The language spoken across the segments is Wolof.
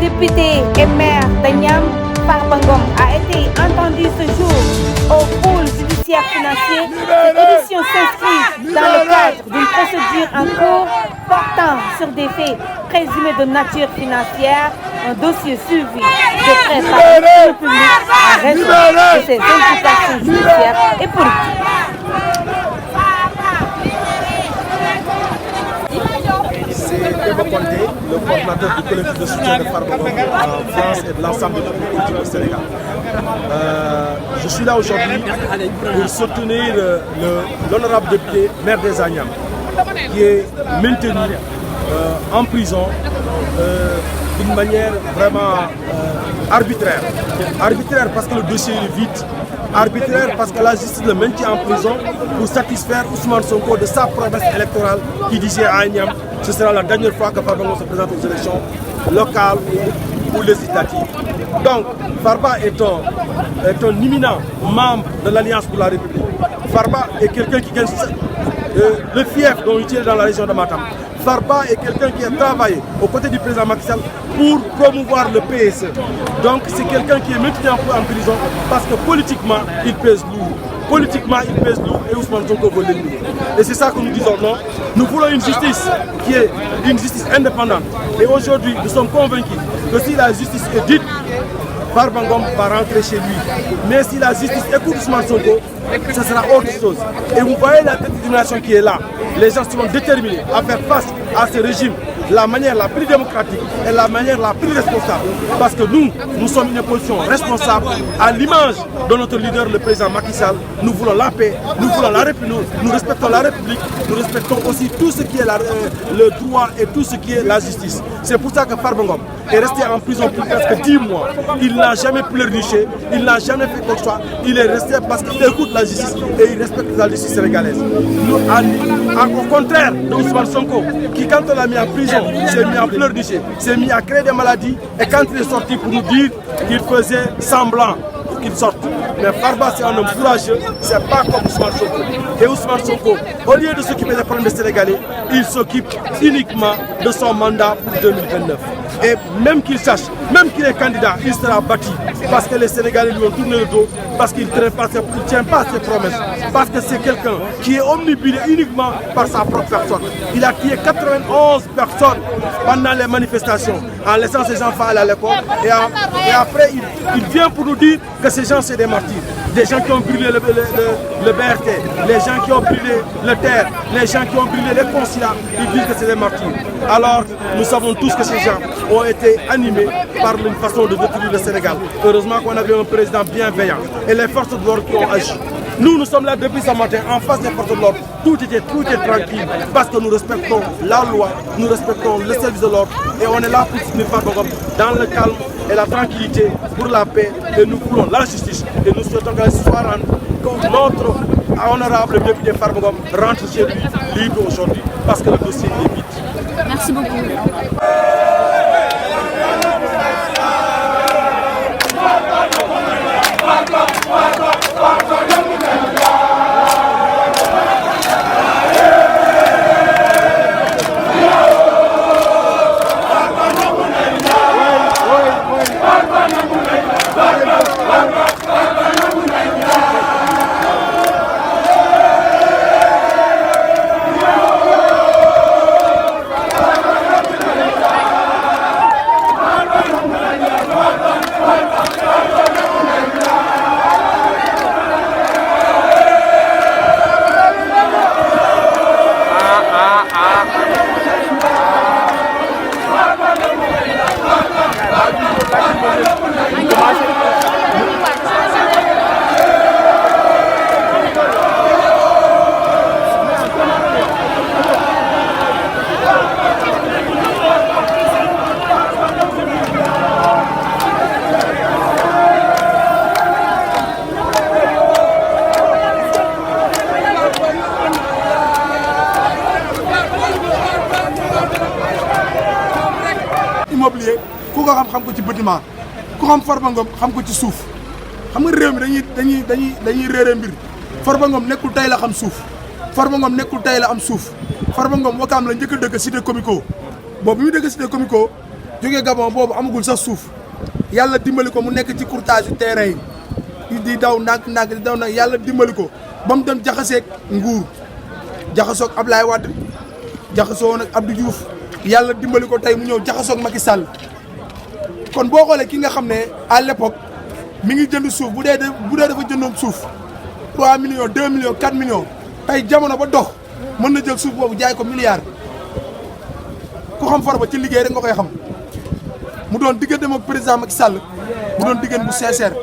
député et maire d'Agnam, Farba Ngom, a été entendu ce jour au pôle judiciaire financier. Cette audition s'inscrit dans le cadre d'une procédure en cours portant sur des faits présumés de nature financière, un dossier suivi de près par le public en raison de ses implications judiciaires et politiques. C'est Eva Conté, le coordinateur du collectif de soutien de Farba Ngom en France et de l'ensemble de la politique au Sénégal. Je suis là aujourd'hui pour soutenir l'honorable député maire des Agnam, qui est maintenu en prison d'une manière vraiment arbitraire. Arbitraire parce que le dossier est vide, arbitraire parce que la justice le maintient en prison pour satisfaire Ousmane Sonko de sa promesse électorale qui disait à Agnam ce sera la dernière fois que Farba Ngom se présente aux élections locales ou législatives. Donc, Farba est un imminent membre de l'Alliance pour la République. Farba est quelqu'un qui gagne le fief dont il est dans la région de Matam. Farba est quelqu'un qui a travaillé aux côtés du président Macky Sall pour promouvoir le PSE. Donc, c'est quelqu'un qui est maintenu en prison parce que politiquement, il pèse lourd. Politiquement, il pèse lourd et Ousmane Sonko veut l'éliminer. Et c'est ça que nous disons non. Nous voulons une justice qui est une justice indépendante. Et aujourd'hui, nous sommes convaincus que si la justice est dite, Farba Ngom va rentrer chez lui. Mais si la justice écoute Ousmane Sonko, ce sera autre chose. Et vous voyez la détermination qui est là. Les gens sont déterminés à faire face à ce régime la manière la plus démocratique et la manière la plus responsable. Parce que nous sommes une opposition responsable à l'image de notre leader, le président Macky Sall. Nous voulons la paix, nous voulons la République, nous respectons la République, nous respectons aussi tout ce qui est le droit et tout ce qui est la justice. C'est pour ça que Farba Ngom est resté en prison pour presque 10 mois. Il n'a jamais pleurniché, il n'a jamais fait quoi que ce soit. Il est resté parce qu'il écoute la justice et il respecte la justice sénégalaise. Au contraire de Ousmane Sonko, qui quand on l'a mis en prison, s'est mis à pleurnicher, s'est mis à créer des maladies et quand il est sorti pour nous dire qu'il faisait semblant qu'il sorte. Mais Farba c'est un homme courageux, c'est pas comme Ousmane Sonko. Et Ousmane Sonko, au lieu de s'occuper des problèmes des Sénégalais, il s'occupe uniquement de son mandat pour 2029. Et même qu'il sache, même qu'il est candidat, il sera bâti parce que les Sénégalais lui ont tourné le dos, parce qu'il ne tient pas ses promesses, parce que c'est quelqu'un qui est omnibulé uniquement par sa propre personne. Il a tué 91 personnes pendant les manifestations en laissant ses enfants aller à l'école et après il vient pour nous dire que ces gens c'est des martyrs. Des gens qui ont brûlé le BRT, les gens qui ont brûlé le terre, les gens qui ont brûlé les consulats, ils disent que c'est des martyrs. Alors nous savons tous que ces gens ont été animés par une façon de détruire le Sénégal. Heureusement qu'on avait un président bienveillant et les forces de l'ordre qui ont agi. Nous sommes là depuis ce matin en face des forces de l'ordre. Tout est tranquille parce que nous respectons la loi, nous respectons le service de l'ordre et on est là pour soutenir Farba Ngom dans le calme et la tranquillité pour la paix et nous voulons la justice et nous souhaitons qu'elle soit rendue, que notre honorable député Farba Ngom rentre chez lui libre aujourd'hui parce que le dossier est vide. Merci beaucoup. Immobilier ku ko xam ko ci bâtiment ku xam Farba Ngom xam ko ci suuf xam nga réew mi dañuy réere mbir Farba Ngom nekkul tey la xam suuf Farba Ngom nekkul tey la am suuf Farba Ngom Wakaam la njëkk a dëkk cité comico boobu bi mu dëkk cité comico jógee Gabon boobu amagul sax suuf yàlla dimbali ko mu nekk ci courtage yu terrain yi di daw ndànk-ndànk di daw nag yàlla dimbali ko ba mu dem jaxaseeg nguur jaxasoog Ablaye Wade jaxasoo woon ak Abdou Diouf yàlla dimbali ko tey mu ñëw jaxasoog Macky Sall kon boo xoolee ki nga xam ne à l'époque mi ngi jënd suuf bu dee dafa jëndoon suuf 3 millions 2 millions 4 millions tey jamono ba dox mën na jël suuf boobu jaay ko milliard ku xam Farba ci liggéey rek nga koy xam mu doon diggante ak président Macky Sall mu doon diggante bu sincère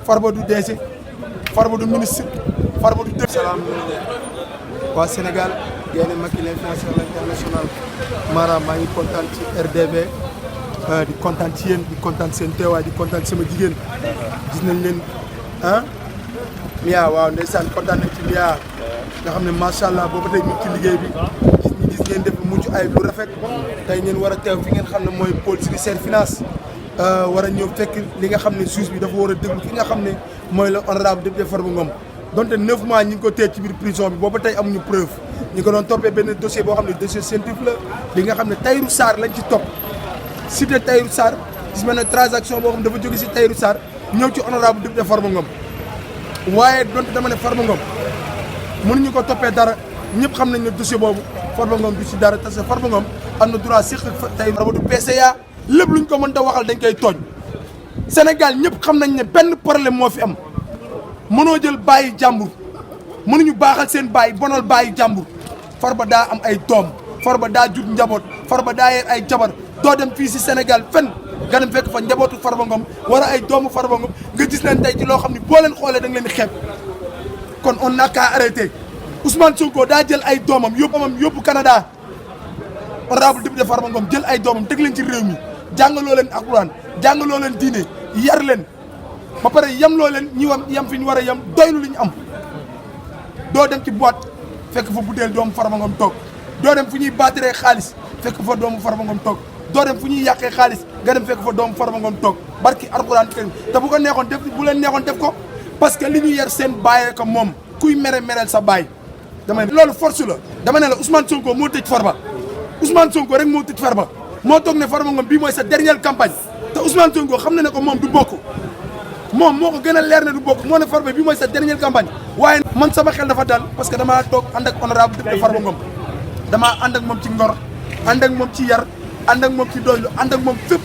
Farba du DG Farba du ministre Farba du dé. salaam waa Sénégal yéen Macky l'influenceur international Mara maa ngi kontaan ci RDV di kontaan ci yéen di kontaan seen teewaay di kontaan ci sama jigéen gis nañ leen Mia waaw ndeysaan kontaan nañ ci Mia nga xam ne macha allah boobu tey ñu ci liggéey bi gis ngeen def lu mucc ay lu rafet tey ngeen war a teew fi ngeen xam ne mooy pôle judiciaire finance war a ñëw fekk li nga xam ne juge bi dafa war a déglu ki nga xam ne mooy le honorable député Farba Ngom donte 9 mois ñi ngi ko téye ci biir prison bi booba tey amuñu preuve ñi ko doon toppee benn dossier boo xam ne dossier scientifique la bi nga xam ne Tahirou Sarr lañ ci topp cité Tahirou Sarr gis mel ne transaction boo xam ne dafa jóge si Tahirou Sarr ñëw ci honorable député Farba Ngom waaye donte dama ne Farba Ngom mënuñu ko toppee dara ñëpp xam nañ ne dossier boobu Farba Ngom du si dara parce que Farba Ngom am na droit séq tey Farba du PCA lépp luñ ko mën ta waxal dañ koy tooñ Sénégal ñëpp xam nañ ne benn problème moo fi am mënoo jël bàyyi jàmbur mënuñu baaxal seen bàyyi bonal bàyyi jàmbur Farba daa am ay doom Farba daa jut njaboot Farba daa yer ay jabar doo dem fii si Sénégal fenn nga dem fekk fa njabootu Farba Ngom wala ay doomu Farba Ngom nga gis leen tey ci loo xam ne boo leen xoolee da nga leen di xeeb kon on n'a qu'à arrêter Ousmane Sonko daa jël ay doomam yóbbu Canada honorable député Farba Ngom jël ay doomam teg leen ci réew mi jàngaloo leen alxuraan jàngaloo leen diine yar leen ba pare yamloo leen ñi yam fi ñu war a yam doylu li ñu am doo dem ci boîte fekk fa butéel doomu Farba Ngom toog doo dem fu ñuy baatiree xaalis fekk fa doomu Farba Ngom toog doo dem fu ñuy yàqee xaalis nga dem fekk fa doomu Farba Ngom toog barki alxuraan karim te bu ko neexoon def bu leen neexoon def ko parce que li ñu yar seen bàyyee ko moom kuy mereel sa baay dama ne loolu force la dama ne la Ousmane Sonko moo tëj Farba Ousmane Sonko rek moo tëj Farba moo toog ne Farba Ngom bii mooy sa dernière campagne te Ousmane Sonko xam na ne ko moom du bokk moom moo ko gën a leer ne du bokk moo ne Farba bii mooy sa dernière campagne waaye man sama xel dafa dal parce que damaa toog ànd ak honorable député Farba Ngom damaa ànd ak moom ci ngor ànd ak moom ci yar ànd ak moom ci doylu ànd ak moom fépp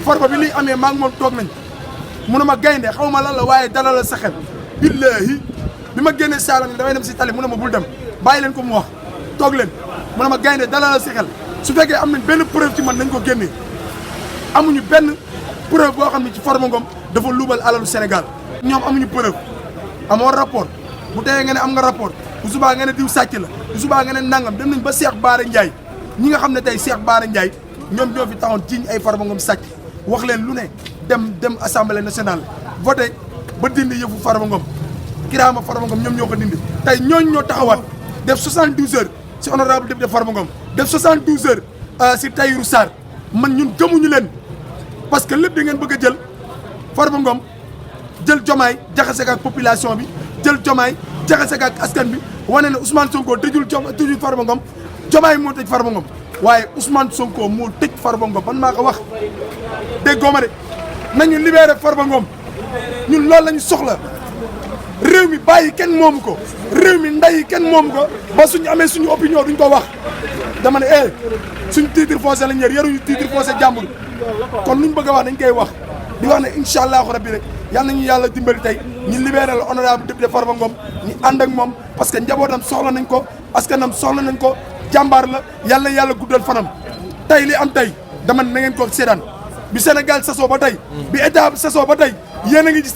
Farba bi liy amee maa ngi moom toog nañ mu ne ma gaynde xaw ma lan la waaye dalal sa xel billahi bi ma génnee saalam ni damay dem si tali mu ne ma bul dem bàyyi leen ko mu wax toog leen mu ne ma gaynde dalal sa xel su fekkee am nañ benn preuve ci man nañ ko génnee amuñu benn preuve boo xam ne ci Farba Ngom dafa luubal alalu Sénégal ñoom amuñu preuve amoo rapport bu teyee nga ne am nga rapport bu subaa nga ne diw sàcc la bu subaa nga ne nangam dem nañ ba Cheikh Bara Ndiaye ñi nga xam ne tey Cheikh Bara Ndiaye ñoom ñoo fi taxoon jiiñ ay Farba Ngom sàcc wax leen lu ne dem assemblée nationale voté ba dindi yëfu Farba Ngom kiraama Farba Ngom ñoom ñoo ko dindi tey ñooñu ñoo taxawaat def 72 heures si honorable député Farba Ngom def 72 heures si Tahirou Sarr man ñun gëmuñu leen parce que lépp da ngeen bëgg a jël Farba Ngom jël Jomaay jaxase ak population bi jël Jomaay jaxase ak askan bi wane ne Ousmane Sonko tëjul Farba Ngom Jomaay moo tëj Farba Ngom waaye Ousmane Sonko moo tëj Farba Ngom man maa ko wax déggoo ma de nañu libéré Farba Ngom ñun loolu lañu soxla réew mi bàyyi kenn moomu ko réew mi nday kenn moomu ko ba suñu amee suñu opinion duñ ko wax dama ne suñu titre foncier lañ yor yaruñu titre foncier jàmbur kon luñ bëgg a wax dañ koy wax di wax ne incha allahu rabbi rek yal nañu yàlla dimbali tey ñu libéré la honorable député Farba Ngom ñu ànd ak moom parce que njabootam soxla nañ ko askanam soxla nañ ko jàmbaar la yàlla guddal fanam tey li am tey dama ne na ngeen ko seedaan bi Sénégal sasoo ba tey bi état sasoo ba tey yéen a ngi gis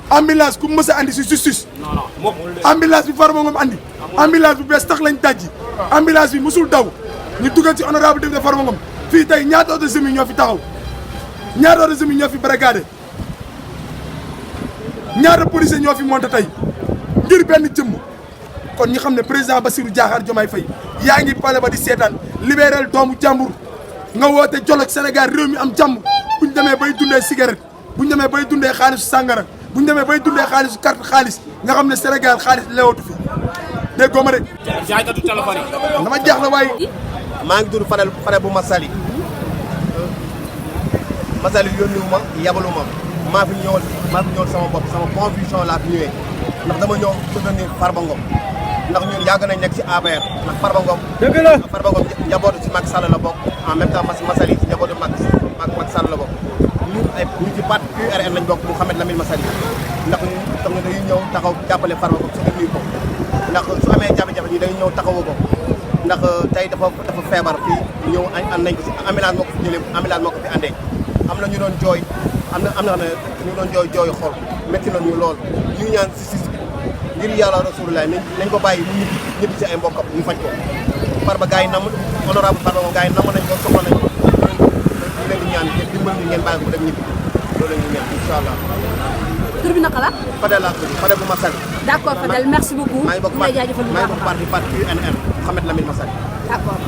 ambulance ku mës a andi si justice ambulance bi Farba Ngom andi ambulance bu bees tax lañ dajji ambulance bi musul daw ñu dugal ci honorable député Farba Ngom fii tey ñaata auto semi ñoo fi taxaw ñaata auto semi ñoo fi barricadé ñaata policier ñoo fi monté tey ngir benn jëmm kon ñi xam ne président Bassirou Diakhar Diomaye Faye yaa ngi pale ba di seetaan libéral doomu jàmbur nga woote jolog Sénégal réew mi am jàmm buñ demee bay dundee cigarette buñ demee bay dundee xaalisu sàngara buñ demee bay dundee xaalisu carte xaalis nga xam ne Sénégal xaalis lewatu fi déggoo ma de. jaaykatu téléphone yi. dama jaaxle waaye. maa ngi tudd Fadel bu Massaly Massaly yónniwu ma yabalu ma maa fi ñëwal sama bopp sama conviction laa fi ñëwee ndax dama ñëw soutenir Farba Ngom ndax ñun yàgg nañ nekk ci APR ndax Farba Ngom njabootu ci Macky Sall la bokk en même temps Massaly ci njabootu Macky Sall la bokk ñu ci parti URN lañ bokk Mouhamed Lamine Massaly ndax ñu tam ne dañuy ñëw taxaw jàppale Farba Ngom soutenir ko ndax su amee jafe-jafe ñi dañuy ñëw taxawu ko ndax tey dafa feebar fii ñëw ànd nañ ko ci ambulance moo ko fi jëlee ambulance moo ko fi andee am na ñu doon jooy am na xam ne ñu doon jooy xol métti na ñu lool ñu ngi ñaan si ngir yàlla rasulullah nañ ko bàyyi mu ñibbi ci ay mbokkam ñu faj ko Farba gars yi nam honorable Farba moom gars yi namm nañ ko soxla nañ ko ñu leen di ñaan ngeen dimbal ñu ngeen bàyyi ko dem ñibbi loolu la ñuy ñaan incha allah. tur bi naka la. Fadel laa tudd Fadel bu Massaly. d' accord Fadel merci beaucoup. maa ngi bokk parti UNN Mouhamed Lamine Massaly. d' accord.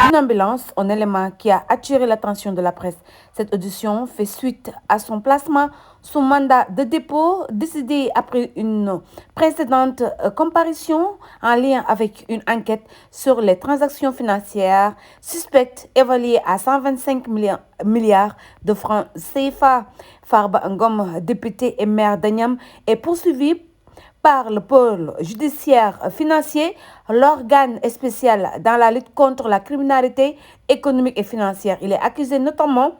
Une ambulance, un élément qui a attiré l'attention de la presse. Cette audition fait suite à son placement sous mandat de dépôt décidé après une précédente comparution en lien avec une enquête sur les transactions financières suspectes évaluées à 125 milliards de francs CFA. Farba Ngom, député et maire d'Agnam, est poursuivi par le pôle judiciaire financier, l'organe spécial dans la lutte contre la criminalité économique et financière. Il est accusé notamment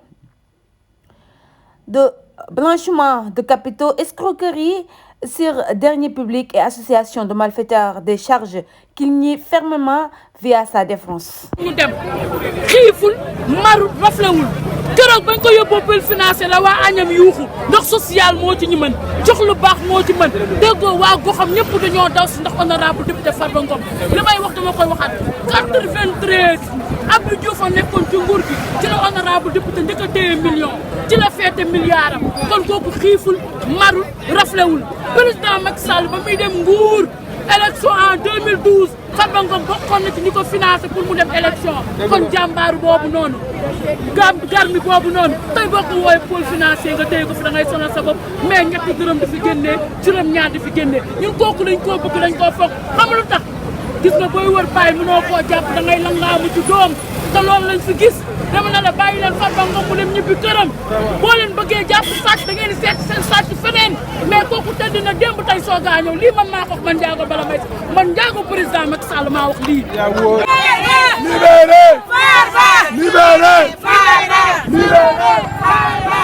de blanchiment de capitaux, escroquerie sur deniers publics et association de malfaiteurs, des charges qu'il nie fermement via sa défense. keroog bañ ko yóbboo pôle financier la waa Agnam yuuxu ndax social moo ci ñu mën jox lu baax moo ci mën déggoo waa goxam ñëpp dañoo daw si ndax honorable député Farba Ngom li may wax dama koy waxaat 93 Abdou Diouf a nekkoon ci nguur gi ci la honorable député njëkk a téye million ci la feete milliardam kon kooku xiiful marul raflewul président Macky Sall ba muy dem nguur élection en 2012 Farba Ngom bokkoon na ci ñi ko financé pour mu dem élection kon jàmbaaru boobu noonu garmi boobu noonu tey boo ko wooye pôle financier nga téye ko fi da ngay sonal sa bopp mais ñetti dërëm di fi génnee juróom ñaar di fi génnee ñun kooku lañ koo bëgg lañ koo foog xam lu tax gis nga booy wër bàyyi mënoo koo jàpp da ngay langaamu ci doom te loolu lañ fi gis dama ne la bàyyi leen Farba Ngom mu dem ñibbi këram boo leen bëggee jàpp sàcc da ngeen di seet seen sàcc feneen mais kooku tëdd na démb tey soogaa ñëw lii man maa ko wax man Ndiago bala may man Ndiago président Macky Sall maa wax lii. Libéré Farba! Libéré Farba! Libéré Farba!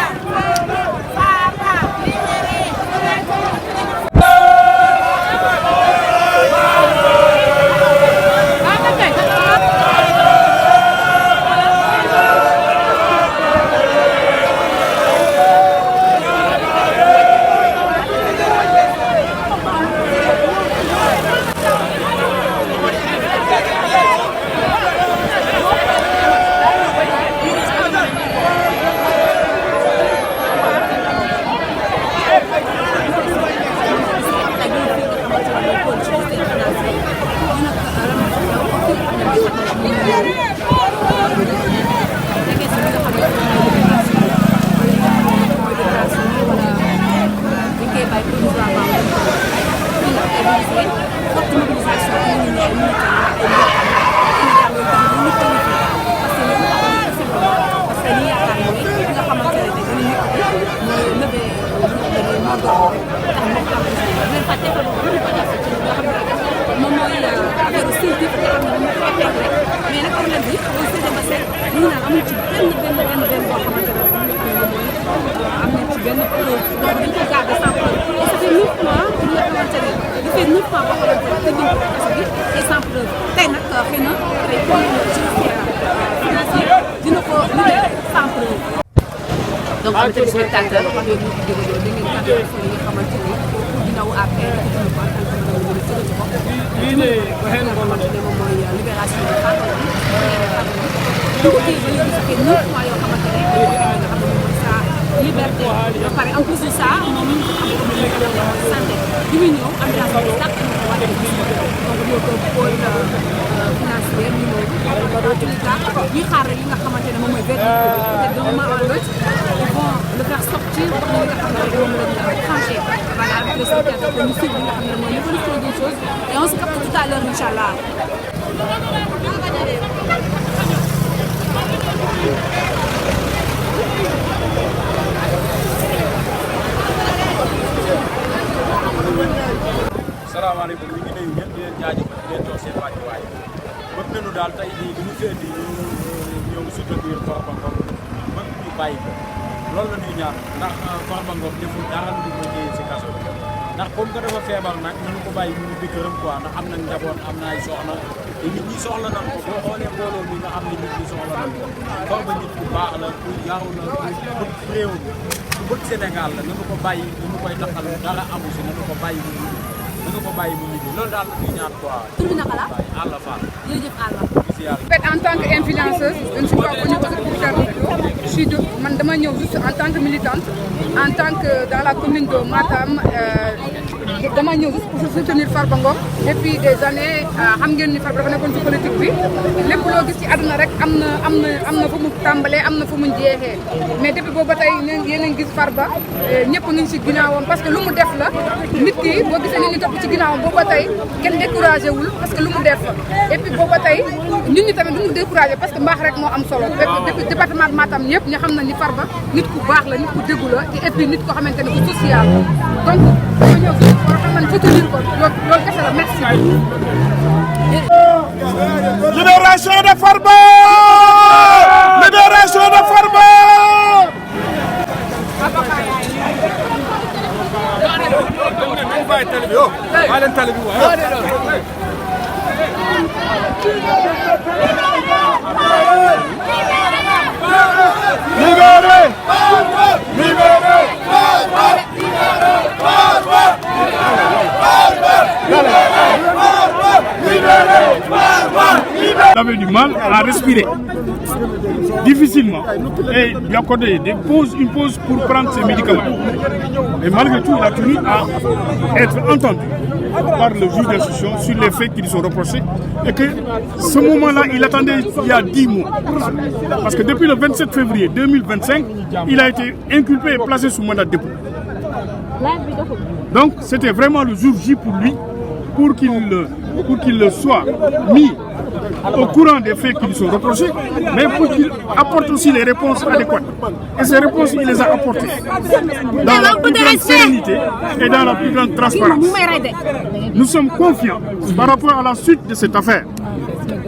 tënk kaso bi et sans preuve tey nag xëy na tey judiciaire financier dina ko libéré sans preuve. donc am téléspectateur yooyu ñu ko déggoo da ngeen kàddu yi nga xamante ni ginnaaw après dina ko en tant que madame la ministre ci bopp li nga xamante ne moom mooy libération de Farba Ngom donc tey ba léegi ça fait 9 mois yoo xamante ne dañoo nga xam ne moom mooy sa liberté ba pare en plus de ça moom mi ngi ko xam ne santé bi muy ñëw ambulance bi sax ñu ko wàcce donc ñoo ko pôle financier ñu ñëw dans tous les cas ñuy xaar li nga xamante ne moom mooy verdict peut-être d'un moment à l'autre ils vont le faire sortir wax li nga xam ne rek moom la tranché voilà avec les spectateurs pour ñu suivre li nga xam ne mooy l'évolution des choses et on se capte tout à l'heure inchallah. salaamaaleykum ñu ngi nuyu ñëpp di leen jaajëfal di leen jox seen wàccuwaay bëgg nañu daal tey jii bu ñu fee di ñëw soutenir Farba Ngom bëgg ñu bàyyi ko loolu la ñuy ñaan ndax Farba Ngom deful dara lu ko téye si kaso bi ndax comme que dafa feebar nag nañu ko bàyyi mu ngi këram quoi ndax am na njaboot am na ay soxna te nit ñi soxla nañ ko boo xoolee mbooloo mi nga xam ne nit ñi soxla nañ ko Farba nit ku baax la ku yaru la ku bëgg réew mi ku bëgg Sénégal la nañu ko bàyyi nañu koy taxal dara amu si nañu ko bàyyi mu nga ko bàyyi mu ñibbi loolu daal la ñuy ñaan quoi. tur bi naka la. Alla Fall. jërëjëf Alla. En fait, en tant qu'influenceuse, je ne suis pas venue pour faire une vidéo. Man dama ñëw juste en tant que militante, en tant que dans la commune de Matam, dama ñëw juste pour soutenir Farba Ngom. Depuis des années, xam ngeen ni Farba dafa nekkoon ci politique bi lépp loo gis ci àdduna rek am na fu mu tàmbalee am na fu mu jeexee mais depuis boobu ba tey yéen a ngi gis Farba ñëpp ngi ci ginnaawam parce que lu mu def la nit ki boo gisee nit ñi topp ci ginnaawam boobu ba tey kenn découragé wul parce que lu mu def la et puis boobu ba tey ñun ñi tamit duñu découragé parce que mbaax rek moo am solo depuis département de Matam ñëpp ñu xam na ni Farba nit ku baax la nit ku déggu la et puis nit koo xamante ne ku social donc dama ñëw fi war a xam ne soutenir ko loolu kese la merci. Libération de Farba! Libération de Farba! Libéré! Libéré! Il avait du mal à respirer difficilement et il a accordé une pause pour prendre ses médicaments. Et malgré tout, il a tenu à être entendu par le juge d'instruction sur les faits qui lui sont reprochés et que ce moment-là, il attendait il y a 10 mois. Parce que depuis le 27 février 2025, il a été inculpé et placé sous mandat de dépôt. Donc c'était vraiment le jour J pour lui, pour qu'il soit mis au courant des faits qui lui sont reprochés, mais pour qu'il apporte aussi les réponses adéquates. Et ces réponses, il les a apportées dans la plus grande sérénité et dans la plus grande transparence. Nous sommes confiants par rapport à la suite de cette affaire,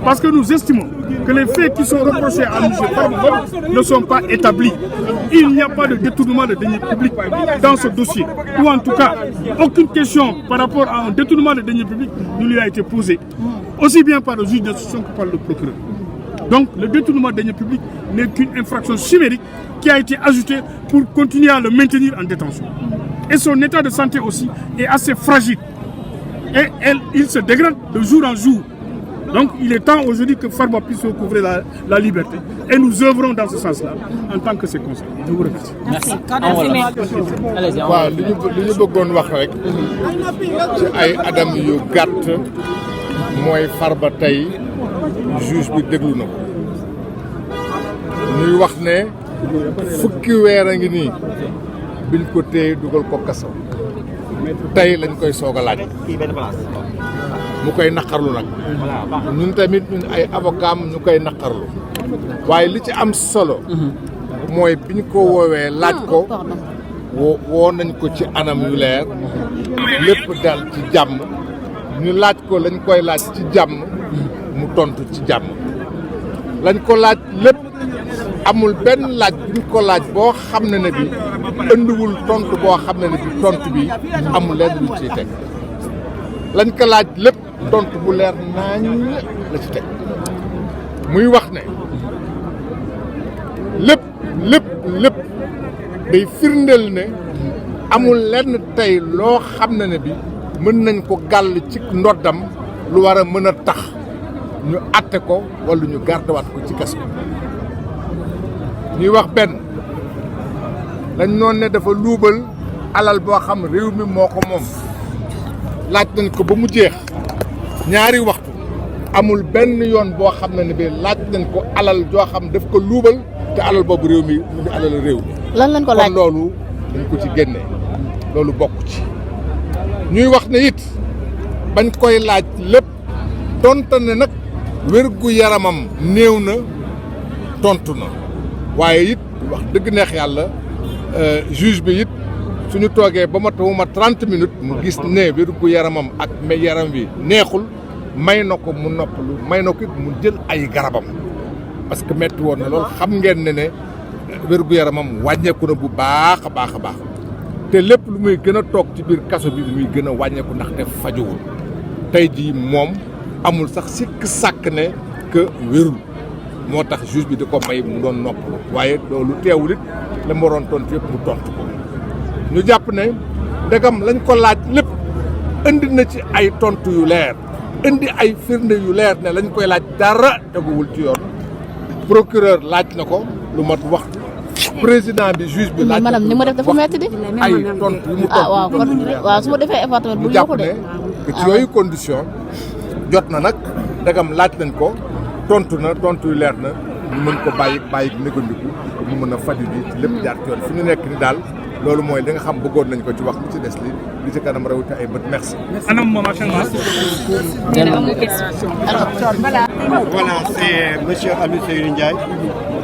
parce que nous estimons que les faits qui sont reprochés à M. Farba Ngom ne sont pas établis. Il n'y a pas de détournement de deniers publics dans ce dossier. Ou en tout cas, aucune question par rapport à un détournement de deniers publics ne lui a été posée, aussi bien par le juge d'instruction que par le procureur. Donc le détournement de deniers publics n'est qu'une infraction chimérique qui a été ajoutée pour continuer à le maintenir en détention. Et son état de santé aussi est assez fragile. Et il se dégrade de jour en jour. Donc il est temps aujourd'hui que Farba puisse recouvrer la liberté. Et nous œuvrons dans ce sens-là en tant que ses conseils. Je vous remercie. Merci. waaw li ñu bëggoon wax rek ci ay adam yu gàtt mooy Farba tey juge bi déglu na ko ñuy wax ne fukki weer a ngi nii biñ ko téye dugal ko kaso tey lañ koy soog a laaj mu koy naqarlu nag ñun tamit ñun ay avocat ñu koy naqarlu waaye li ci am solo mooy biñ ko woowee laaj ko woo nañ ko ci anam yu leer lépp dal ci jàmm ñu laaj ko lañ koy laaj ci jàmm mu tontu ci jàmm lañ ko laaj lépp amul benn laaj biñ ko laaj boo xam ne bi ëndiwul tontu boo xam ne bi tontu bi amul leen luñ ciy teg lañ ko laaj lépp tontu bu leer naañ la ci teg muy wax ne lépp day firndeel ne amul lenn tey loo xam ne bi mën nañ ko gàll ci ndoddam lu war a mën a tax ñu atte ko wala ñu gardewaat ko ci kaso ñuy wax benn dañ noon ne dafa luubal alal boo xam réew mi moo ko moom laaj nañ ko ba mu jeex ñaari waxtu amul benn yoon boo xam ne bi laaj nañ ko alal joo xam daf ko luubal te alal boobu réew mi mu di alal réew mi lan lañ ko laaj kon loolu dañ ko ci génne loolu bokk ci ñuy wax ne it bañ koy laaj lépp tontu ne nag wérgu yaramam néew na tontu na waaye it wax dëgg neex yàlla juge bi it suñu toogee ba ma 30 minutes mu gis ne wérgu yaramam ak yaram wi neexul may na ko mu noppalu may na ko it mu jël ay garabam parce que metti woon na loolu xam ngeen ne wérgu yaramam wàññeeku na bu baax a baax te lépp lu muy gën a toog ci biir kaso bi muy gën a wàññeeku ndaxte fajuwul tey jii moom amul sax sikk sàkk ne que wérul moo tax juge bi di ko may mu doon noppalu waaye loolu teewul it la mu waroon tontu yëpp mu tontu ko ñu jàpp ne ndegam lañ ko laaj lépp indi na ci ay tontu yu leer indi ay firnde yu leer ne lañ koy laaj dara teguwul ci yoon procureur laaj na ko lu mat wax président bi juge bi laaj madame ni ma def dafa metti di ay tontu yu mu tontu waaw su ma defee effort tamit bu jàpp ne que ci yooyu condition jot na nag ndegam laaj nañ ko tontu na tontu yu leer na ñu mën ko bàyyi négandiku mu mën a faju ji ci lépp jaar ci yoon fi ñu nekk ni daal loolu mooy li nga xam bëggoon nañ ko ci wax li ci des li ci kanam rawati ay bët merci. Voilà, c'est monsieur Alou Seydou Ndiaye,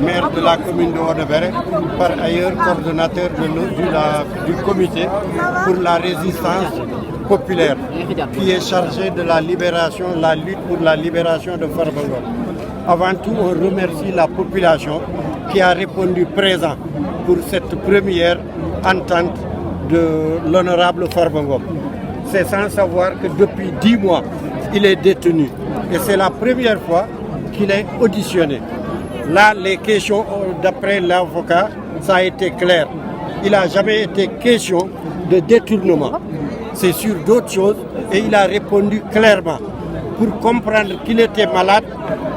maire de la commune de Odebere, par ailleurs coordonnateur du comité pour la résistance populaire, qui est chargé de la lutte pour la libération de Farba Ngom. Avant tout, on remercie la population qui a répondu présent pour cette première entente de l'honorable Farba Ngom. C'est sans savoir que depuis 10 mois, il est détenu. Et c'est la première fois qu'il est auditionné. Là, les questions, d'après l'avocat, ça a été clair. Il n'a jamais été question de détournement. C'est sur d'autres choses et il a répondu clairement. Pour comprendre qu'il était malade,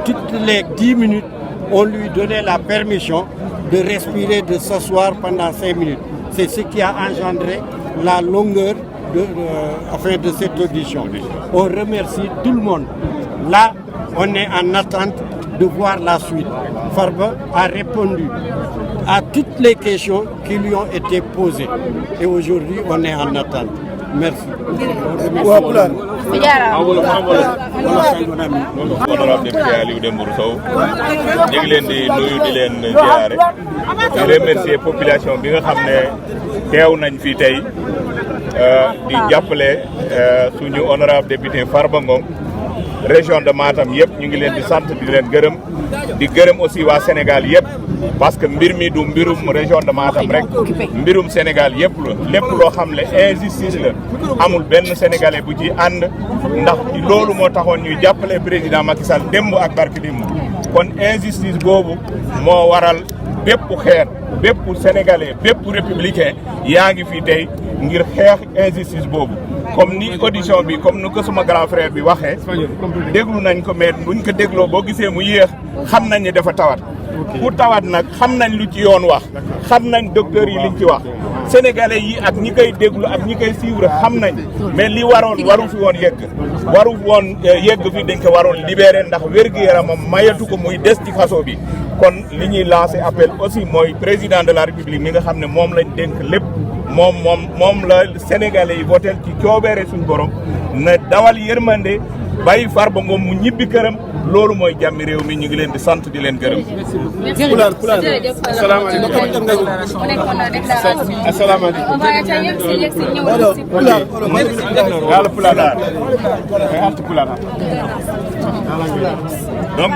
toutes les 10 minutes, on lui donnait la permission de respirer, de s'asseoir pendant 5 minutes. C'est ce qui a engendré la longueur de cette audition. On remercie tout le monde. Là, on est en attente de voir la suite. Farba a répondu à toutes les questions qui lui ont été posées. Et aujourd'hui, on est en attente. Merci. Honorable député Aliou Dembourou Sow ñu ngi leen di nuyu di leen ziare di remercier population bi nga xam ne teew nañ fi tey di jàppale suñu honorable député Farba Ngom région de Matam yëpp ñu ngi leen di sant di leen gërëm di gërëm aussi waa Sénégal yëpp parce que mbir mi du mbirum région de Matam rek mbirum Sénégal yëpp la lépp loo xam ne injustice la amul benn sénégalais bu ci ànd ndax loolu moo taxoon ñuy jàppale président Macky Sall démb ak barki démb kon injustice boobu moo waral bépp xeet bépp sénégalais bépp républicain yaa ngi fi tey ngir xeex injustice boobu comme ni audition bi comme ni ko suma grand frère bi waxee déglu nañ ko mais buñ ko dégloo boo gisee mu yéex xam nañ ne dafa tawat ku tawat nag xam nañ lu ci yoon wax xam nañ docteur yi liñ ci wax sénégalais yi ak ñi koy déglu ak ñi koy suivre xam nañ mais li waru fi woon yegg fi dañ ko waroon libéré ndax wér-gu-yaramam mayatu ko muy des ci kaso bi kon li ñuy lancé appel aussi mooy président de la république mi nga xam ne moom lañ dénk lépp moom la sénégalais yi votel ci coobeere suñ borom na dawal yërmande bàyyi Farba Ngom mu ñibbi këram loolu mooy jàmmi réew mi ñu ngi leen di sant di leen gërëm. donc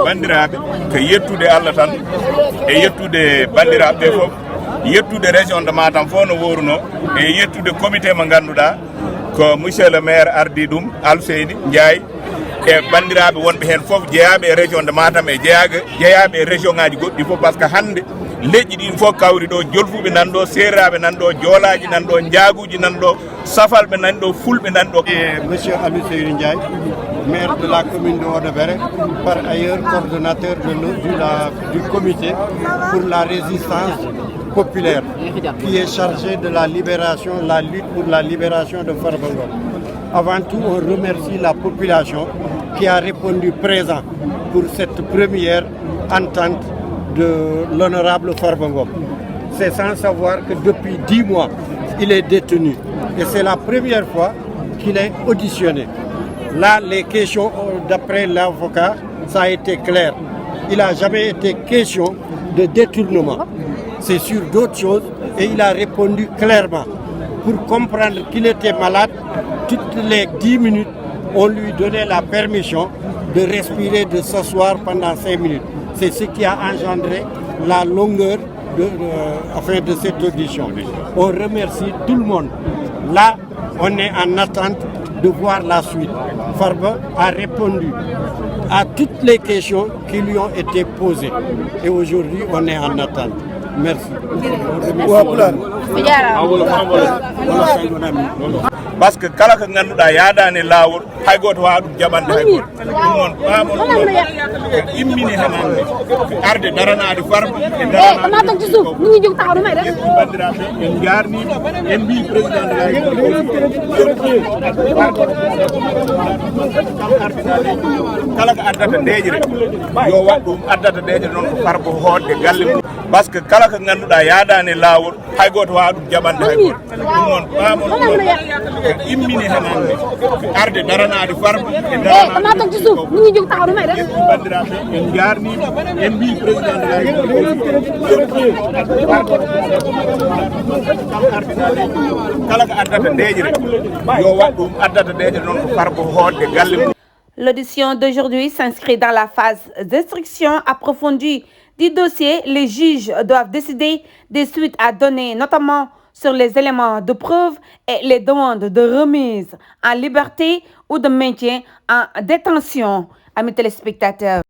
bandiraɓe ko yettude Allah tan e yettude bandiraɓe fof yettude région de Matam fof no woruno e yettude comité mo ganduɗa ko monsieur le maire ardi ɗum Alseydi Ndiaye e bandiraɓe wonɓe hen foof jeeyaɓe e région de Matam e jeeyaɓe e région ngaji goɗɗi fof par ce que hande leƴƴi ɗin fof kawri ɗo jolfuɓe nan ɗo serraɓe nan ɗo joolaji nan ɗo jaaguji nan ɗo safalɓe nan ɗo fulɓe nan ɗo. Monsieur Aliou Seydou Ndiaye, maire de la commune de Odebere, par ailleurs coordonnateur du comité pour la résistance populaire, qui est chargé de la libération, la lutte pour la libération de Farba Ngom. Avant tout, on remercie la population qui a répondu présent pour cette première entente de l'honorable Farba Ngom. C'est sans savoir que depuis 10 mois, il est détenu. Et c'est la première fois qu'il est auditionné. Là, les questions, d'après l'avocat, ça a été clair. Il n'a jamais été question de détournement. C'est sur d'autres choses et il a répondu clairement. Pour comprendre qu'il était malade, toutes les 10 minutes, on lui donnait la permission de respirer, de s'asseoir pendant 5 minutes. C'est ce qui a engendré la longueur de cette audition. On remercie tout le monde. Là, on est en attente de voir la suite. Farba a répondu à toutes les questions qui lui ont été posées. Et aujourd'hui, on est en attente. Merci. Parce que kala ko ganduɗa yaadani lawol hay goto wawa ɗum jaɓande hay goto ɗum noon ɓamon immini hen hande arde daranade Farba e daranade bandiraɓe en jarnima en mbi président de la kala ko addata deejre yo wat ɗum addata deejre noon ko Farba hoodde galle mum par ce que kala ko ganduɗa yaadani lawol hay goto wawa ɗum jaɓande hay goto ɗum noon ɓamon immini hen hande arde daranade Farba e daranade bandiraɓe en jarnima en mbi président de la kala ko addata deejre yo wat ɗum addata deejre noon ko Farba hoodde galle mum. L'audition d'aujourd'hui s'inscrit dans la phase d'instruction approfondie du dossier. Les juges doivent décider des suites à donner, notamment sur les éléments de preuve et les demandes de remise en liberté ou de maintien en détention. Amis téléspectateurs,